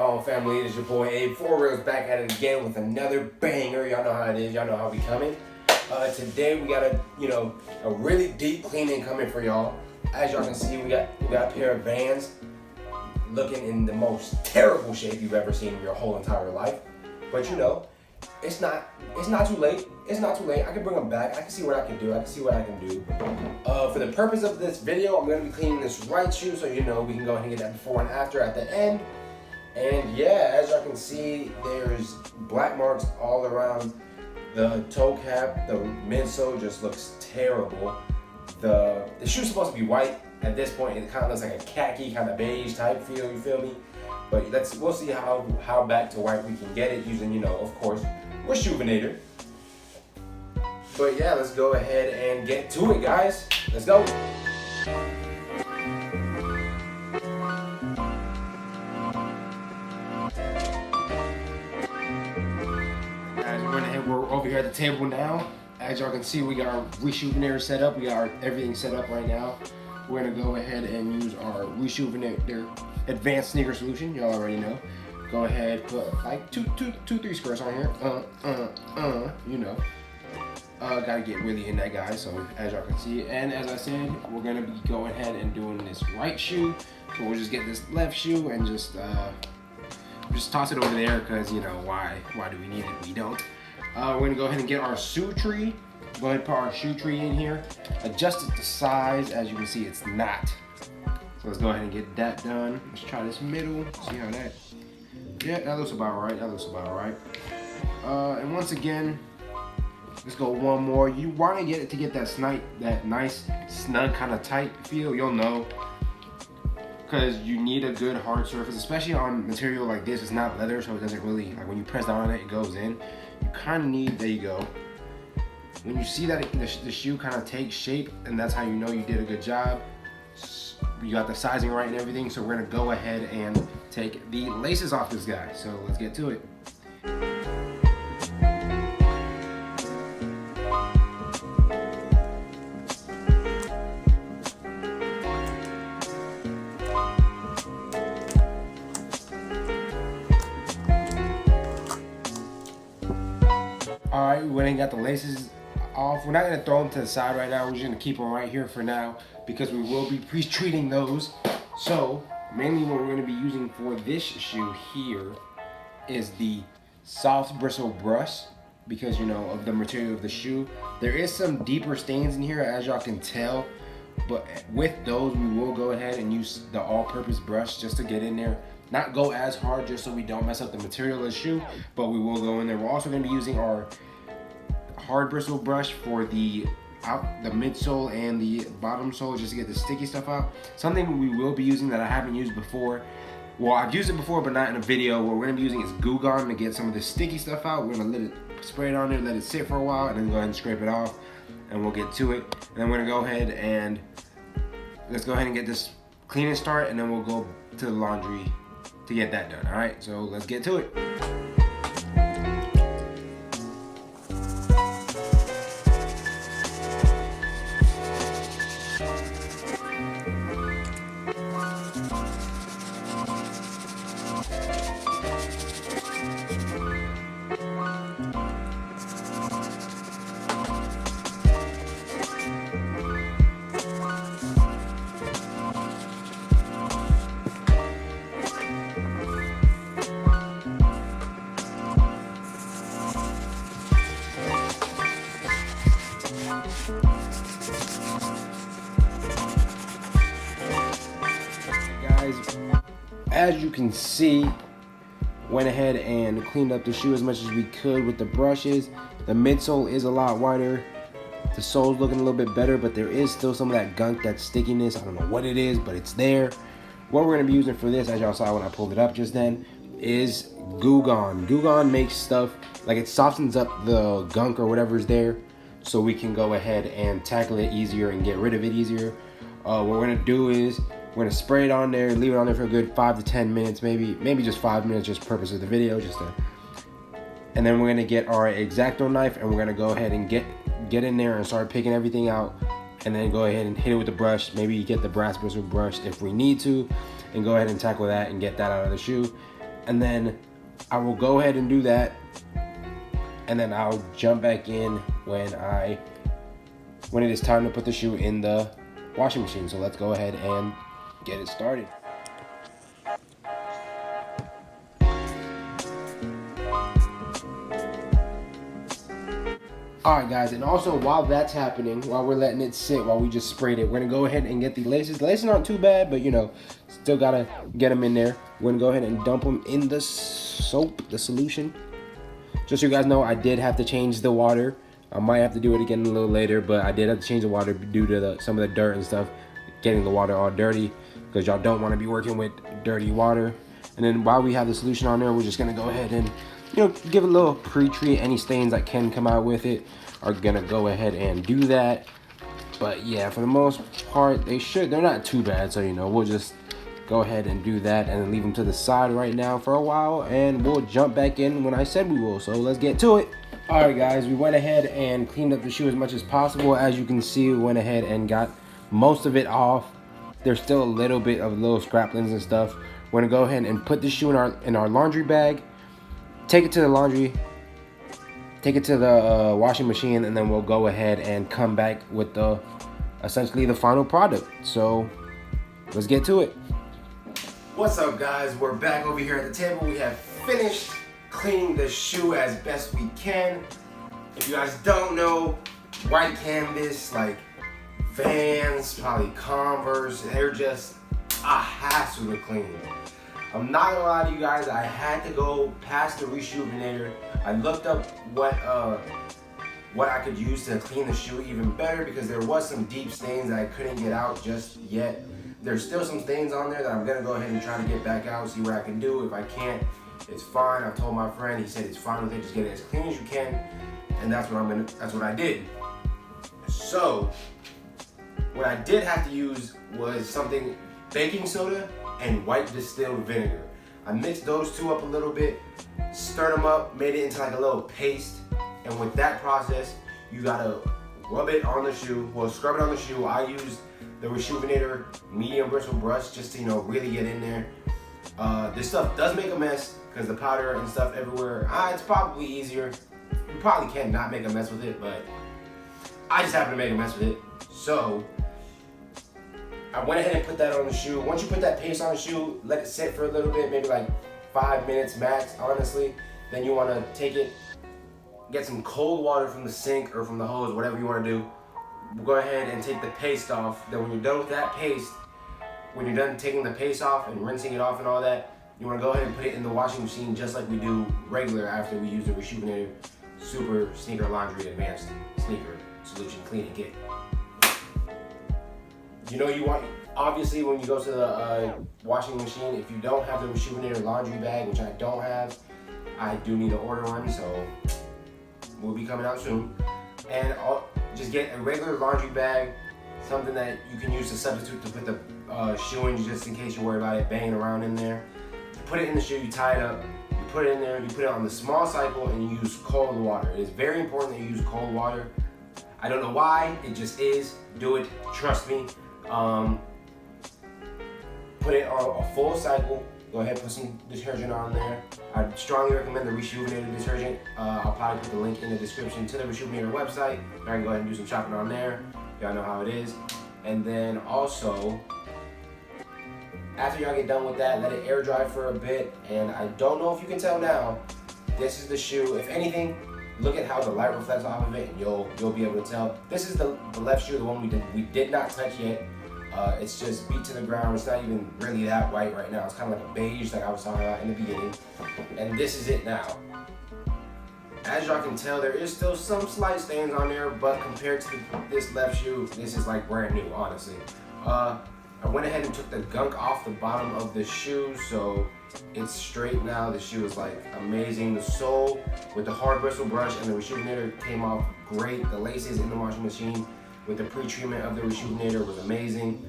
on, family? It is your boy Abe, 4 Reels, back at it again with another banger. Y'all know how it is. Y'all know how we coming. Today we got a really deep cleaning coming for y'all. As y'all can see, we got a pair of Vans looking in the most terrible shape you've ever seen in your whole entire life. But you know, it's not too late. It's not too late. I can bring them back. I can see what I can do. For the purpose of this video, I'm going to be cleaning this right shoe, so you know we can go ahead and get that before and after at the end. And yeah, as y'all can see, there's black marks all around the toe cap. The midsole just looks terrible. The shoe's supposed to be white. At this point, it kind of looks like a khaki, kind of beige type feel. You feel me? But we'll see how back to white we can get it using, you know, of course, Rejuvenator. But yeah, let's go ahead and get to it, guys. Let's go. Guys, we're over here at the table now. As y'all can see, we got our Rejuvenator set up. We got everything set up right now. We're gonna go ahead and use our Rejuvenator Advanced Sneaker Solution. Y'all already know. Go ahead, put like two, 3 squares on here. You know. Gotta get really in that, guys. So as y'all can see, and as I said, we're gonna be going ahead and doing this right shoe. So we'll just get this left shoe and just toss it over there, because you know why do we need it? We don't. We're gonna go ahead and get our shoe tree. Go ahead and put our shoe tree in here. Adjust it to size. As you can see, it's not. So let's go ahead and get that done. Let's try this middle. See how that. Yeah, that looks about right. And once again, let's go one more. You want to get it to get that nice, snug, kind of tight feel. You'll know, because you need a good hard surface, especially on material like this. It's not leather, so it doesn't really, like when you press down on it, it goes in. You kind of need, there you go. When you see that the shoe kind of takes shape, and that's how you know you did a good job. You got the sizing right and everything. So we're gonna go ahead and take the laces off this guy. So let's get to it. Alright, we went and got the laces off. We're not going to throw them to the side right now. We're just going to keep them right here for now, because we will be pre-treating those. So mainly what we're going to be using for this shoe here is the soft bristle brush, because you know of the material of the shoe. There is some deeper stains in here, as y'all can tell, but with those we will go ahead and use the all-purpose brush just to get in there. Not go as hard, just so we don't mess up the material of the shoe, but we will go in there. We're also going to be using our hard bristle brush for the midsole and the bottom sole, just to get the sticky stuff out. Something we will be using that I haven't used before. Well, I've used it before, but not in a video. What we're going to be using is Glue Gun to get some of the sticky stuff out. We're going to let it spray it on there, let it sit for a while, and then go ahead and scrape it off, and we'll get to it. And then we're going to go ahead and let's go ahead and get this cleaning start, and then we'll go to the laundry to get that done. All right, so let's get to it. As you can see, went ahead and cleaned up the shoe as much as we could with the brushes. The midsole is a lot wider. The sole's looking a little bit better, but there is still some of that gunk, that stickiness. I don't know what it is, but it's there. What we're gonna be using for this, as y'all saw when I pulled it up just then, is Glue Gun. Glue Gun makes stuff, like it softens up the gunk or whatever's there, so we can go ahead and tackle it easier and get rid of it easier. What we're gonna do is we're gonna spray it on there, leave it on there for a good 5 to 10 minutes, maybe just 5 minutes, just purpose of the video, and then we're gonna get our X-Acto knife, and we're gonna go ahead and get in there and start picking everything out, and then go ahead and hit it with the brush. Maybe get the brass bristle brush if we need to, and go ahead and tackle that and get that out of the shoe. And then I will go ahead and do that. And then I'll jump back in when it is time to put the shoe in the washing machine. So let's go ahead and get it started. Alright guys, and also while that's happening, while we're letting it sit, while we just sprayed it, we're going to go ahead and get the laces. The laces aren't too bad, but you know, still got to get them in there. We're going to go ahead and dump them in the soap, the solution. Just so you guys know, I did have to change the water. I might have to do it again a little later, but I did have to change the water due to some of the dirt and stuff, getting the water all dirty, because y'all don't want to be working with dirty water. And then while we have the solution on there, we're just going to go ahead and, you know, give it a little pre-treat. Any stains that can come out with it are gonna go ahead and do that. But yeah, for the most part, they're not too bad. So, you know, we'll just go ahead and do that and then leave them to the side right now for a while, and we'll jump back in when I said we will. So let's get to it. All right guys, we went ahead and cleaned up the shoe as much as possible. As you can see, we went ahead and got most of it off. There's still a little bit of little scraplings and stuff. We're gonna go ahead and put the shoe in our laundry bag, take it to the laundry, take it to the washing machine, and then we'll go ahead and come back with essentially the final product. So let's get to it. What's up guys, we're back over here at the table. We have finished cleaning the shoe as best we can. If you guys don't know, white canvas, like Vans, probably Converse, they're just a hassle to clean. I'm not gonna lie to you guys, I had to go past the Reshoevn-Ator. I looked up what I could use to clean the shoe even better, because there was some deep stains that I couldn't get out just yet. There's still some stains on there that I'm gonna go ahead and try to get back out, see what I can do. If I can't, it's fine. I told my friend, he said it's fine with it, just get it as clean as you can, and that's what I did. So what I did have to use was something, baking soda and white distilled vinegar. I mixed those two up a little bit, stirred them up, made it into like a little paste, and with that process, you gotta rub it on the shoe, well, scrub it on the shoe. I used the Reshoevn-Ator medium bristle brush just to, you know, really get in there. This stuff does make a mess because the powder and stuff everywhere. It's probably easier. You probably can not make a mess with it, but I just happen to make a mess with it. So I went ahead and put that on the shoe. Once you put that paste on the shoe, let it sit for a little bit, maybe like 5 minutes max, honestly. Then you want to take it, get some cold water from the sink or from the hose, whatever you want to do. Go ahead and take the paste off. Then when you're done with that paste, when you're done taking the paste off and rinsing it off and all that, you want to go ahead and put it in the washing machine just like we do regular after we use the Reshoevn-Ator Super Sneaker Laundry Advanced Sneaker Solution Cleaning Kit. You know, you want, obviously when you go to the washing machine, if you don't have the Reshoevn-Ator laundry bag, which I don't have, I do need to order one, so will be coming out soon. And just get a regular laundry bag, something that you can use to substitute to put the shoe in, just in case you worry about it banging around in there. You put it in the shoe, you tie it up, you put it in there, you put it on the small cycle, and you use cold water. It is very important that you use cold water. I don't know why, it just is. Do it, trust me. Put it on a full cycle. Go ahead, put some detergent on there. I strongly recommend the Reshoevn-Ator detergent. I'll probably put the link in the description to the Reshoevn-Ator website. I can go ahead and do some shopping on there. Y'all know how it is. And then also, after y'all get done with that, let it air dry for a bit. And I don't know if you can tell now, this is the shoe. If anything, look at how the light reflects off of it, and you'll be able to tell. This is the left shoe, the one we did not touch yet. It's just beat to the ground. It's not even really that white right now. It's kind of like a beige, like I was talking about in the beginning. And this is it now. As y'all can tell, there is still some slight stains on there, but compared to this left shoe, this is like brand new, honestly. I went ahead and took the gunk off the bottom of the shoe, so it's straight now. The shoe is like amazing. The sole with the hard bristle brush and the Reshoevn-Ator came off great. The laces in the washing machine with the pre-treatment of the Reshoevn-Ator was amazing.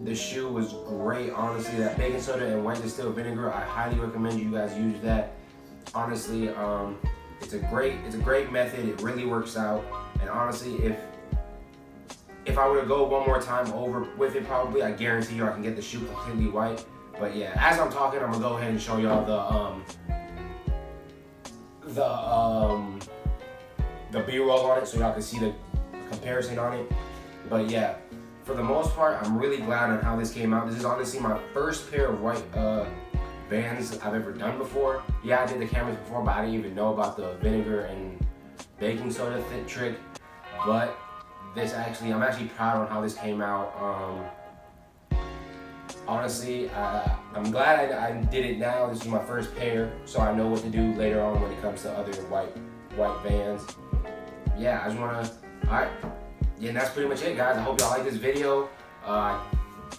The shoe was great, honestly. That baking soda and white distilled vinegar, I highly recommend you guys use that. Honestly, it's a great method. It really works out. And honestly, if I were to go one more time over with it, probably, I guarantee you I can get the shoe completely white. But yeah, as I'm talking, I'm gonna go ahead and show y'all the B-roll on it, so y'all can see the comparison on it. But yeah, for the most part, I'm really glad on how this came out. This is honestly my first pair of white Vans I've ever done before. Yeah, I did the cameras before, but I didn't even know about the vinegar and baking soda fit trick. But this actually, I'm actually proud on how this came out. Honestly, I'm glad I did it now. This is my first pair, so I know what to do later on when it comes to other white Vans. Yeah, I just wanna, alright. Yeah, and that's pretty much it, guys. I hope y'all like this video.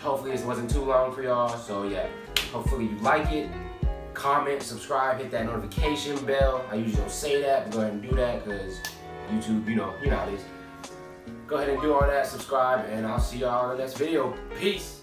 Hopefully this wasn't too long for y'all. So yeah, hopefully you like it. Comment, subscribe, hit that notification bell. I usually don't say that, but go ahead and do that because YouTube, you know how it is. Go ahead and do all that, subscribe, and I'll see y'all in the next video. Peace.